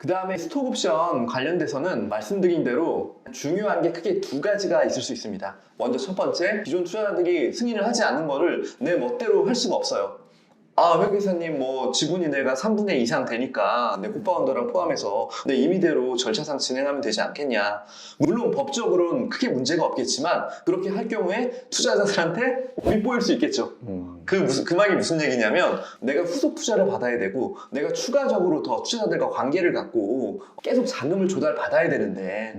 그 다음에 스톡 옵션 관련돼서는 말씀드린 대로 중요한 게 크게 두 가지가 있을 수 있습니다. 먼저 첫 번째, 기존 투자자들이 승인을 하지 않는 거를 내 멋대로 할 수가 없어요. 회계사님 지분이 내가 3분의 2 이상 되니까 내 코파운더랑 포함해서 내 임의대로 절차상 진행하면 되지 않겠냐. 물론 법적으로는 크게 문제가 없겠지만 그렇게 할 경우에 투자자들한테 윗보일 수 있겠죠. 그 말이 무슨 얘기냐면 내가 후속 투자를 받아야 되고 내가 추가적으로 더 투자자들과 관계를 갖고 계속 자금을 조달받아야 되는데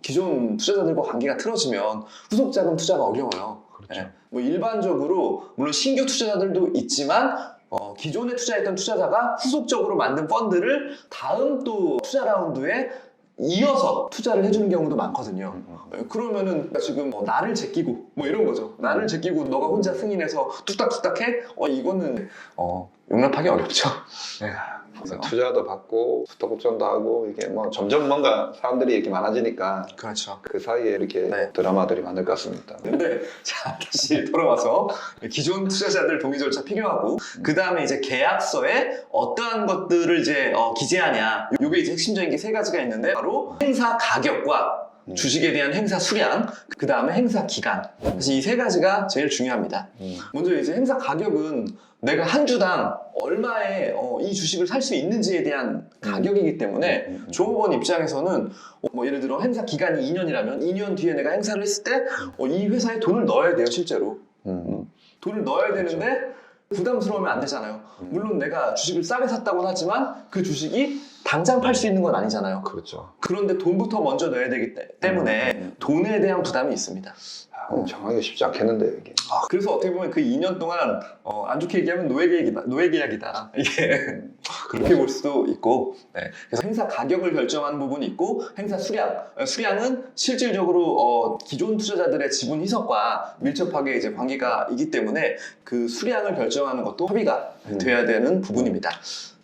기존 투자자들과 관계가 틀어지면 후속 자금 투자가 어려워요. 그렇죠. 일반적으로 물론 신규 투자자들도 있지만 기존에 투자했던 투자자가 후속적으로 만든 펀드를 다음 또 투자 라운드에 이어서 투자를 해주는 경우도 많거든요. 그러면은 지금 나를 제끼고 이런 거죠. 나를 제끼고 너가 혼자 승인해서 뚝딱뚝딱 해? 이거는 용납하기 어렵죠. 그래서 투자도 받고 스톡옵션도 하고 이게 점점 뭔가 사람들이 이렇게 많아지니까 그렇죠. 그 사이에 이렇게 네. 드라마들이 많을 것 같습니다. 근데 자 다시 돌아와서 기존 투자자들 동의 절차 필요하고 그 다음에 이제 계약서에 어떠한 것들을 이제 기재하냐. 요게 이제 핵심적인 게 세 가지가 있는데 바로 행사 가격과 주식에 대한 행사 수량, 그 다음에 행사 기간. 사실 이 세 가지가 제일 중요합니다. 먼저 이제 행사 가격은 내가 한 주당 얼마에 이 주식을 살 수 있는지에 대한 가격이기 때문에 종업원 입장에서는 예를 들어 행사 기간이 2년이라면 2년 뒤에 내가 행사를 했을 때 이 회사에 돈을 넣어야 돼요, 실제로. 돈을 넣어야 되는데 부담스러우면 안 되잖아요. 물론 내가 주식을 싸게 샀다고는 하지만 그 주식이 당장 팔 수 있는 건 아니잖아요. 그렇죠. 그런데 돈부터 먼저 넣어야 되기 때문에 돈에 대한 부담이 있습니다. 정하기가 쉽지 않겠는데요, 이게. 그래서 어떻게 보면 그 2년 동안 안 좋게 얘기하면 노예계약이다. 이게 그렇게 볼 수도 있고. 그래서 행사 가격을 결정하는 부분이 있고 행사 수량은 실질적으로 기존 투자자들의 지분 희석과 밀접하게 이제 관계가 있기 때문에 그 수량을 결정하는 것도 협의가 돼야 되는 부분입니다.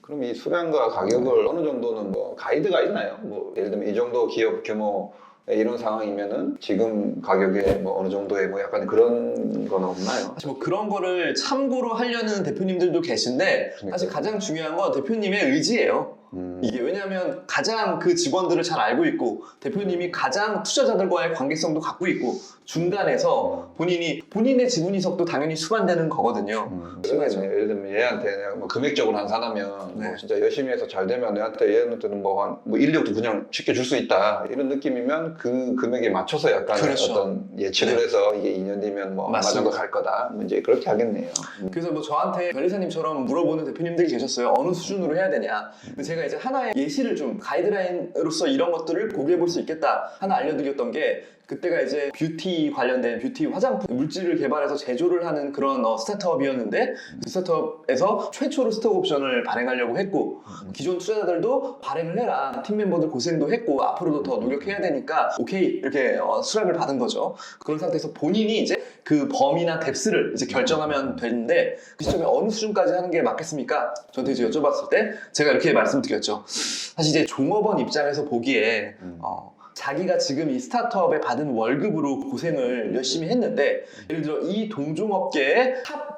그럼 이 수량과 가격을 어느 정도는 가이드가 있나요? 예를 들면 이 정도 기업 규모 이런 상황이면은 지금 가격에 어느 정도의 약간 그런 건 없나요? 사실 그런 거를 참고로 하려는 대표님들도 계신데 사실 가장 중요한 건 대표님의 의지예요. 이게 왜냐하면 가장 그 직원들을 잘 알고 있고 대표님이 가장 투자자들과의 관계성도 갖고 있고 중간에서 본인의 지분 이석도 당연히 수반되는 거거든요. 그러면 예를 들면 얘한테 내가 금액적으로 환산하면 진짜 열심히 해서 잘 되면 얘한테 얘한테는 한 1억도 그냥 쉽게 줄 수 있다 이런 느낌이면 그 금액에 맞춰서 약간 그렇죠. 어떤 예측을 해서 이게 2년 뒤면 얼마 정도 갈 거다 이제 그렇게 하겠네요. 그래서 저한테 변리사님처럼 물어보는 대표님들이 계셨어요. 어느 수준으로 해야 되냐. 근데 제가 이제 하나의 예시를 좀 가이드라인으로서 이런 것들을 고려해 볼 수 있겠다 하나 알려드렸던 게 그때가 이제 뷰티 관련된 뷰티 화장품 물질을 개발해서 제조를 하는 그런 스타트업이었는데 그 스타트업에서 최초로 스톡 옵션을 발행하려고 했고 기존 투자자들도 발행을 해라. 팀 멤버들 고생도 했고 앞으로도 더 노력해야 되니까 오케이 이렇게 수락을 받은 거죠. 그런 상태에서 본인이 이제 그 범위나 뎁스를 이제 결정하면 되는데 그 시점에 어느 수준까지 하는 게 맞겠습니까? 저한테 이제 여쭤봤을 때 제가 이렇게 말씀드렸죠. 사실 이제 종업원 입장에서 보기에 자기가 지금 이 스타트업에 받은 월급으로 고생을 열심히 했는데 예를 들어 이 동종업계에 탑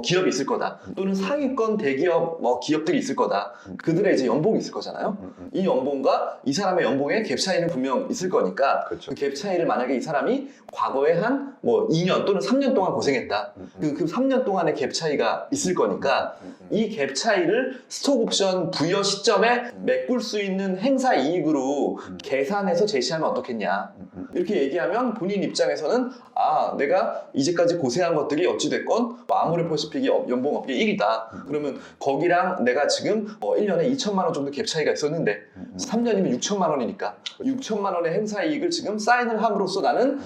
기업이 있을 거다 또는 상위권 대기업 기업들이 있을 거다. 그들의 이제 연봉이 있을 거잖아요. 이 연봉과 이 사람의 연봉의 갭 차이는 분명 있을 거니까 그렇죠. 그 갭 차이를 만약에 이 사람이 과거에 한 2년 또는 3년 동안 고생했다. 그 3년 동안의 갭 차이가 있을 거니까 이 갭 차이를 스톡 옵션 부여 시점에 메꿀 수 있는 행사 이익으로 계산해서 제시하면 어떻겠냐. 이렇게 얘기하면 본인 입장에서는 내가 이제까지 고생한 것들이 어찌됐건 아모레퍼시픽이 연봉업계 1위다. 그러면 거기랑 내가 지금 1년에 2천만 원 정도 갭 차이가 있었는데 3년이면 6천만 원이니까 6천만 원의 행사 이익을 지금 사인을 함으로써 나는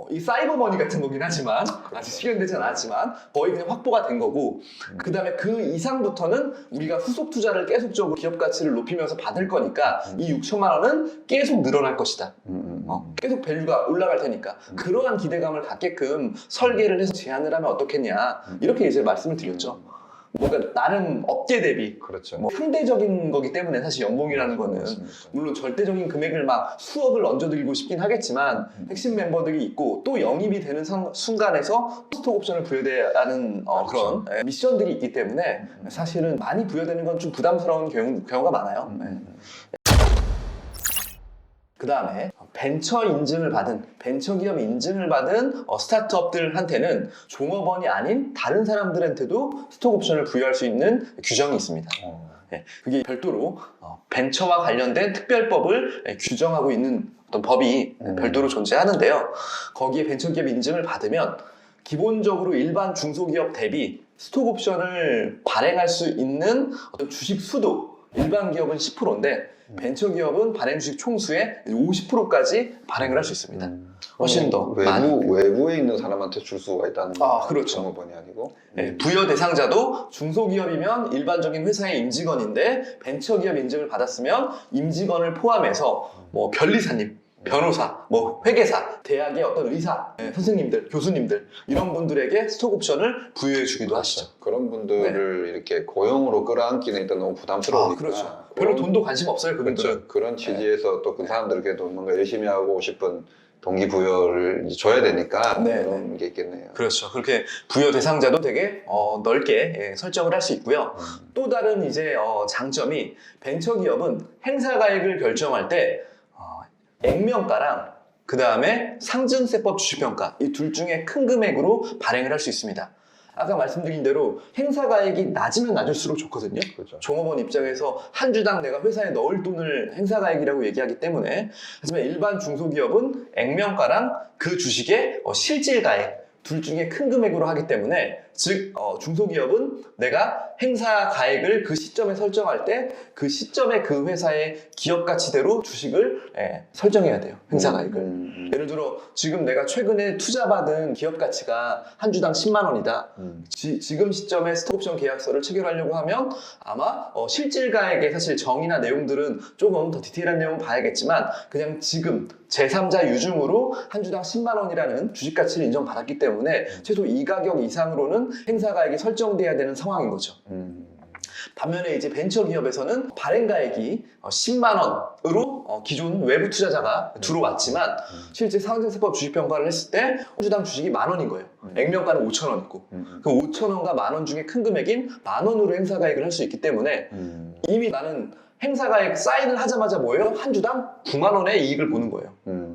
이 사이버머니 같은 거긴 하지만 아직 실현되지 않았지만 거의 그냥 확보가 된 거고 그 다음에 그 이상부터는 우리가 후속 투자를 계속적으로 기업 가치를 높이면서 받을 거니까 이 6천만 원은 계속 늘어날 것이다. 계속 밸류가 올라갈 테니까 그러한 기대감을 갖게끔 설계를 해서 제안을 하면 어떻겠냐 이렇게 이제 말씀을 드렸죠. 뭔가 나름 업계 대비 그렇죠. 상대적인 거기 때문에 사실 연봉이라는 거는 맞습니다. 물론 절대적인 금액을 막 수억을 얹어드리고 싶긴 하겠지만 핵심 멤버들이 있고 또 영입이 되는 순간에서 스톡 옵션을 부여돼야 하는 그렇죠. 그런 미션들이 있기 때문에 사실은 많이 부여되는 건 좀 부담스러운 경우가 많아요. 그 다음에 벤처기업 인증을 받은 스타트업들한테는 종업원이 아닌 다른 사람들한테도 스톡 옵션을 부여할 수 있는 규정이 있습니다. 네, 그게 별도로 벤처와 관련된 특별법을 규정하고 있는 어떤 법이 별도로 존재하는데요. 거기에 벤처기업 인증을 받으면 기본적으로 일반 중소기업 대비 스톡 옵션을 발행할 수 있는 어떤 주식 수도 일반 기업은 10%인데 벤처기업은 발행 주식 총수의 50%까지 발행을 할 수 있습니다. 훨씬 더 외부에 있는 사람한테 줄 수가 있다는 거. 그렇죠. 종업원이 아니고. 네, 부여 대상자도 중소기업이면 일반적인 회사의 임직원인데 벤처기업 인증을 받았으면 임직원을 포함해서 뭐 변리사님, 변호사, 뭐 회계사, 대학의 어떤 의사, 선생님들, 교수님들 이런 분들에게 스톡 옵션을 부여해 주기도 하시죠. 그런 분들을 이렇게 고용으로 끌어안기는 일단 너무 부담스러우니까. 그렇죠. 별로 돈도 관심 없어요, 그분들은. 그렇죠. 그런 취지에서 또 그 사람들에게도 뭔가 열심히 하고 싶은 동기부여를 줘야 되니까 그런 게 있겠네요. 그렇죠. 그렇게 부여 대상자도 되게 넓게 설정을 할 수 있고요. 또 다른 이제 장점이 벤처기업은 행사가액을 결정할 때 액면가랑 그 다음에 상증세법 주식평가 이 둘 중에 큰 금액으로 발행을 할 수 있습니다. 아까 말씀드린 대로 행사가액이 낮으면 낮을수록 좋거든요. 그렇죠. 종업원 입장에서 한 주당 내가 회사에 넣을 돈을 행사가액이라고 얘기하기 때문에. 하지만 일반 중소기업은 액면가랑 그 주식의 실질가액 둘 중에 큰 금액으로 하기 때문에 즉 중소기업은 내가 행사 가액을 그 시점에 설정할 때 그 시점에 그 회사의 기업 가치대로 주식을 설정해야 돼요. 행사 가액을. 예를 들어 지금 내가 최근에 투자받은 기업 가치가 한 주당 10만 원이다. 지금 시점에 스톡옵션 계약서를 체결하려고 하면 아마 실질 가액의 사실 정의나 내용들은 조금 더 디테일한 내용은 봐야겠지만 그냥 지금 제3자 유증으로 한 주당 10만 원이라는 주식 가치를 인정받았기 때문에 최소 이 가격 이상으로는 행사 가액이 설정돼야 되는 상황인 거죠. 반면에 이제 벤처기업에서는 발행가액이 10만 원으로 기존 외부 투자자가 들어왔지만 실제 상증세법 주식평가를 했을 때 한 주당 주식이 만 원인 거예요. 액면가는 5천 원이고 그 5천 원과 만 원 중에 큰 금액인 만 원으로 행사가액을 할 수 있기 때문에 이미 나는 행사가액 사인을 하자마자 뭐예요? 한 주당 9만 원의 이익을 보는 거예요.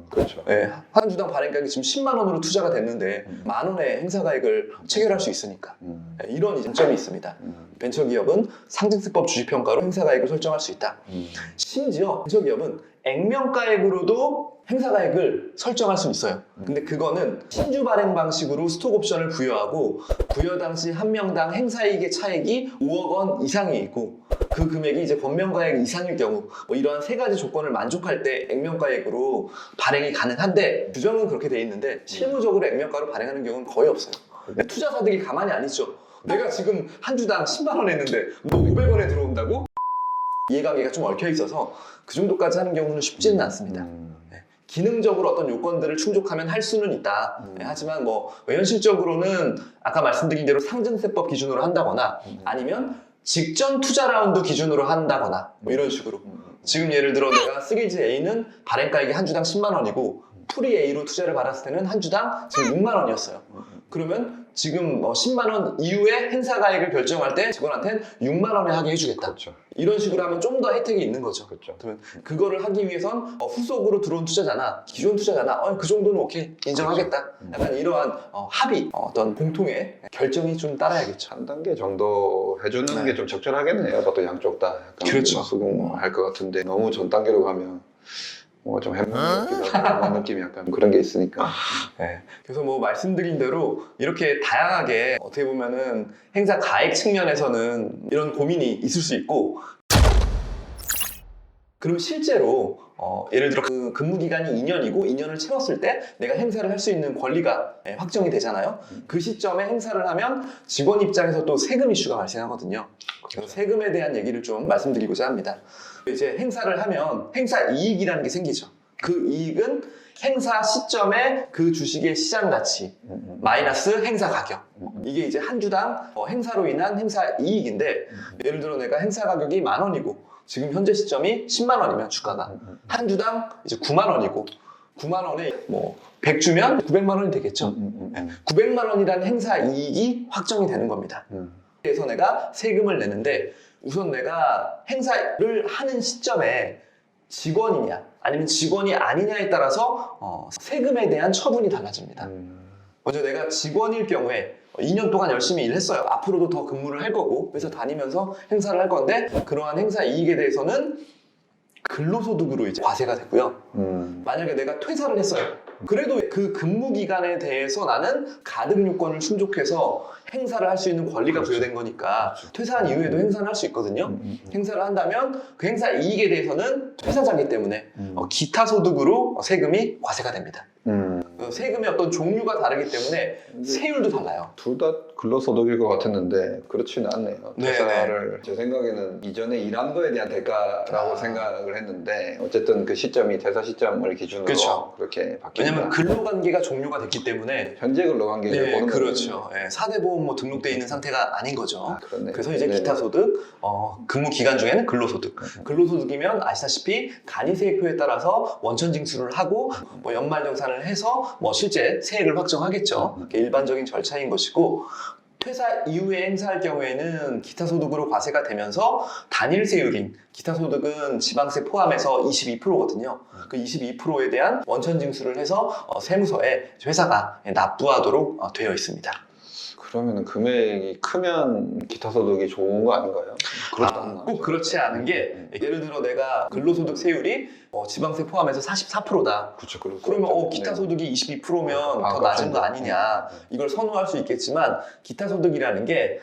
그렇죠. 네, 한 주당 발행가액이 지금 10만 원으로 투자가 됐는데 만 원의 행사가액을 체결할 수 있으니까 네, 이런 장점이 있습니다. 벤처기업은 상증세법 주식평가로 행사가액을 설정할 수 있다. 심지어 벤처기업은 액면가액으로도 행사가액을 설정할 수 있어요. 근데 그거는 신주 발행 방식으로 스톡옵션을 부여하고 부여 당시 한 명당 행사이익의 차액이 5억 원 이상이고 그 금액이 이제 권면가액 이상일 경우 뭐 이러한 세 가지 조건을 만족할 때 액면가액으로 발행이 가능한데 규정은 그렇게 돼 있는데 실무적으로 액면가로 발행하는 경우는 거의 없어요. 투자사들이 가만히 안 있죠. 내가 지금 한 주당 10만 원 했는데 너 500원에 들어온다고? 이해관계가 좀 얽혀 있어서 그 정도까지 하는 경우는 쉽지는 않습니다. 기능적으로 어떤 요건들을 충족하면 할 수는 있다. 하지만 뭐 현실적으로는 아까 말씀드린 대로 상증세법 기준으로 한다거나 아니면 직전 투자 라운드 기준으로 한다거나 뭐 이런 식으로 지금 예를 들어 내가 시리즈 A는 발행가액이 한 주당 10만 원이고 프리 A로 투자를 받았을 때는 한 주당 지금 6만 원이었어요. 그러면 지금 10만 원 이후에 행사가액을 결정할 때 직원한테는 6만 원에 하게 해주겠다. 그렇죠. 이런 식으로 하면 좀 더 혜택이 있는 거죠. 그렇죠. 그러면 그거를 하기 위해선 후속으로 들어온 투자자나 기존 투자자나 그 정도는 오케이 인정하겠다. 약간 이러한 합의, 어떤 공통의 결정이 좀 따라야겠죠. 한 단계 정도 해주는 게 좀 적절하겠네요. 보통 양쪽 다 약간 그렇죠. 수긍할 것 같은데 너무 전 단계로 가면 뭔가 좀 해먹는 느낌이 약간 그런 게 있으니까. 네. 그래서 뭐 말씀드린 대로 이렇게 다양하게 어떻게 보면은 행사 가액 측면에서는 이런 고민이 있을 수 있고 그럼 실제로 예를 들어 그 근무 기간이 2년이고 2년을 채웠을 때 내가 행사를 할 수 있는 권리가 확정이 되잖아요. 그 시점에 행사를 하면 직원 입장에서 또 세금 이슈가 발생하거든요. 그래서 세금에 대한 얘기를 좀 말씀드리고자 합니다. 이제 행사를 하면 행사 이익이라는 게 생기죠. 그 이익은 행사 시점에 그 주식의 시장 가치 마이너스 행사 가격 이게 이제 한 주당 행사로 인한 행사 이익인데 예를 들어 내가 행사 가격이 만 원이고 지금 현재 시점이 10만 원이면 주가가 한 주당 이제 9만 원이고 9만 원에 뭐 100주면 900만 원이 되겠죠. 900만 원이라는 행사 이익이 확정이 되는 겁니다. 그래서 내가 세금을 내는데 우선 내가 행사를 하는 시점에 직원이냐 아니면 직원이 아니냐에 따라서 세금에 대한 처분이 달라집니다. 먼저 내가 직원일 경우에 2년 동안 열심히 일했어요. 앞으로도 더 근무를 할 거고 회사 다니면서 행사를 할 건데 그러한 행사 이익에 대해서는 근로소득으로 이제 과세가 되고요. 만약에 내가 퇴사를 했어요. 그래도 그 근무 기간에 대해서 나는 가등 요건을 충족해서 행사를 할 수 있는 권리가 그렇죠. 부여된 거니까 그렇죠. 퇴사한 이후에도 행사를 할 수 있거든요. 행사를 한다면 그 행사 이익에 대해서는 퇴사자이기 때문에 기타 소득으로 세금이 과세가 됩니다. 세금의 어떤 종류가 다르기 때문에 세율도 달라요. 둘 다 근로소득일 것 같았는데 그렇지는 않네요. 네, 퇴사를 제 생각에는 이전에 일한 거에 대한 대가라고 생각을 했는데 어쨌든 그 시점이 퇴사 시점을 기준으로 그렇죠. 그렇게 바뀐다. 왜냐면 근로관계가 종류가 됐기 때문에 현재 근로관계를 보는 그렇죠. 4대 보험 뭐 등록돼 있는 상태가 아닌 거죠. 그렇네. 그래서 이제 네네. 기타 소득, 근무 기간 중에는 근로소득. 근로소득이면 아시다시피 간이세액표에 따라서 원천 징수를 하고 뭐 연말정산을 해서 뭐 실제 세액을 확정하겠죠. 그게 일반적인 절차인 것이고 퇴사 이후에 행사할 경우에는 기타 소득으로 과세가 되면서 단일 세율인 기타 소득은 지방세 포함해서 22%거든요. 그 22%에 대한 원천 징수를 해서 세무서에 회사가 납부하도록 되어 있습니다. 그러면 금액이 크면 기타 소득이 좋은 거 아닌가요? 꼭 그렇지 않은 게 예를 들어 내가 근로소득 세율이 지방세 포함해서 44%다. 그렇죠. 그렇죠. 그러면 기타 소득이 22%면 더 낮은 거 아니냐 이걸 선호할 수 있겠지만 기타 소득이라는 게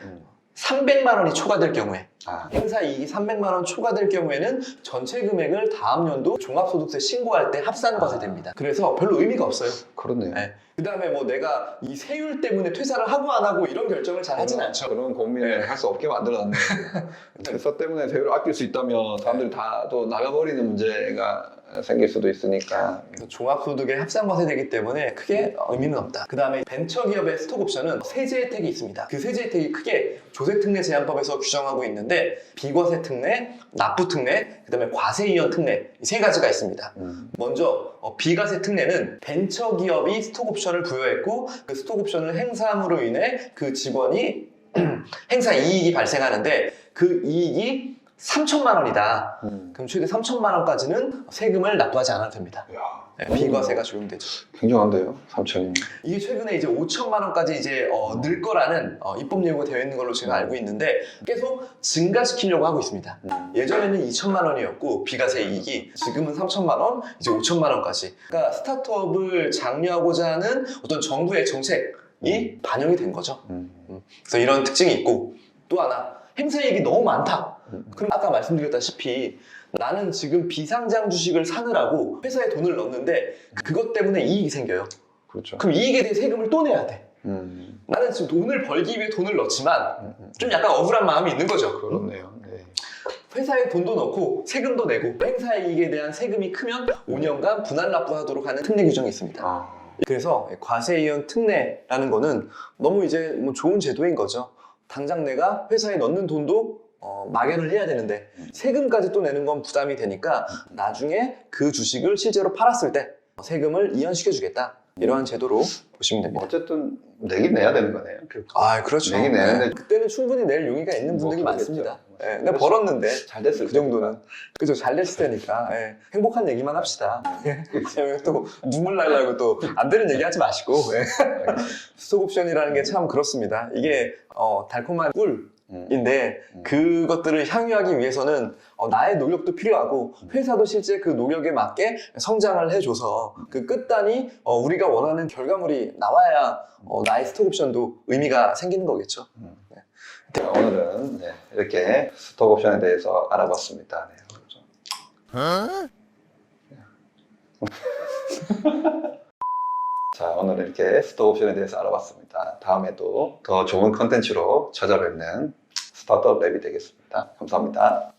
300만 원이 초과될 경우에 행사 이익이 300만 원 초과될 경우에는 전체 금액을 다음 연도 종합소득세 신고할 때 합산과세 됩니다. 그래서 별로 의미가 없어요. 그렇네요. 네. 그 다음에 뭐 내가 이 세율 때문에 퇴사를 하고 안 하고 이런 결정을 잘 하진 않죠. 그런 고민을 할 수 없게 만들어놨네요. 퇴사 때문에 세율을 아낄 수 있다면 사람들이 다 또 나가버리는 문제가 생길 수도 있으니까. 그래서 종합소득에 합산과세되기 때문에 크게 의미는 없다. 그 다음에 벤처기업의 스톡옵션은 세제 혜택이 있습니다. 그 세제 혜택이 크게 조세특례 제한법에서 규정하고 있는데 비과세 특례, 납부 특례, 그 다음에 과세 이연 특례 이 세 가지가 있습니다. 먼저 비과세 특례는 벤처기업이 스톡옵션을 부여했고 그 스톡옵션을 행사함으로 인해 그 직원이 행사 이익이 발생하는데 그 이익이 3천만 원이다. 그럼 최대 3천만 원까지는 세금을 납부하지 않아도 됩니다. 이야, 네, 비과세가 적용되죠. 굉장한데요, 3천이. 이게 최근에 이제 5천만 원까지 이제 늘 거라는 입법 예고가 되어 있는 걸로 제가 알고 있는데 계속 증가시키려고 하고 있습니다. 예전에는 2천만 원이었고 비과세 이익이 지금은 3천만 원, 이제 5천만 원까지. 그러니까 스타트업을 장려하고자 하는 어떤 정부의 정책이 반영이 된 거죠. 그래서 이런 특징이 있고 또 하나 행사 이익이 너무 많다. 그럼 아까 말씀드렸다시피 나는 지금 비상장 주식을 사느라고 회사에 돈을 넣는데 그것 때문에 이익이 생겨요. 그렇죠. 그럼 이익에 대해 세금을 또 내야 돼. 나는 지금 돈을 벌기 위해 돈을 넣지만 좀 약간 억울한 마음이 있는 거죠. 그렇네요. 네. 회사에 돈도 넣고 세금도 내고 행사 이익에 대한 세금이 크면 5년간 분할 납부하도록 하는 특례 규정이 있습니다. 그래서 과세 이연 특례라는 거는 너무 이제 뭐 좋은 제도인 거죠. 당장 내가 회사에 넣는 돈도 막연을 해야 되는데 세금까지 또 내는 건 부담이 되니까 나중에 그 주식을 실제로 팔았을 때 세금을 이연시켜 주겠다. 이러한 제도로 보시면 됩니다. 어쨌든 내긴 내야 되는 거네요. 그렇죠. 내긴 내는데 그때는 충분히 낼 용의가 있는 분들이 뭐 많습니다. 그러겠죠. 네, 근데 벌었는데 잘 됐을 그 정도는 그죠, 잘 됐을 테니까 행복한 얘기만 합시다. 또 눈물 날라고 또 안 되는 얘기 하지 마시고 스톡옵션이라는 게 참 그렇습니다. 이게 달콤한 꿀인데 그것들을 향유하기 위해서는 나의 노력도 필요하고 회사도 실제 그 노력에 맞게 성장을 해줘서 그 끝단이 우리가 원하는 결과물이 나와야 나의 스톡옵션도 의미가 생기는 거겠죠. 자, 오늘은 이렇게 스톡옵션에 대해서 알아봤습니다. 자, 오늘 이렇게 스톡옵션에 대해서 알아봤습니다. 다음에도 더 좋은 컨텐츠로 찾아뵙는 스타트업 랩이 되겠습니다. 감사합니다.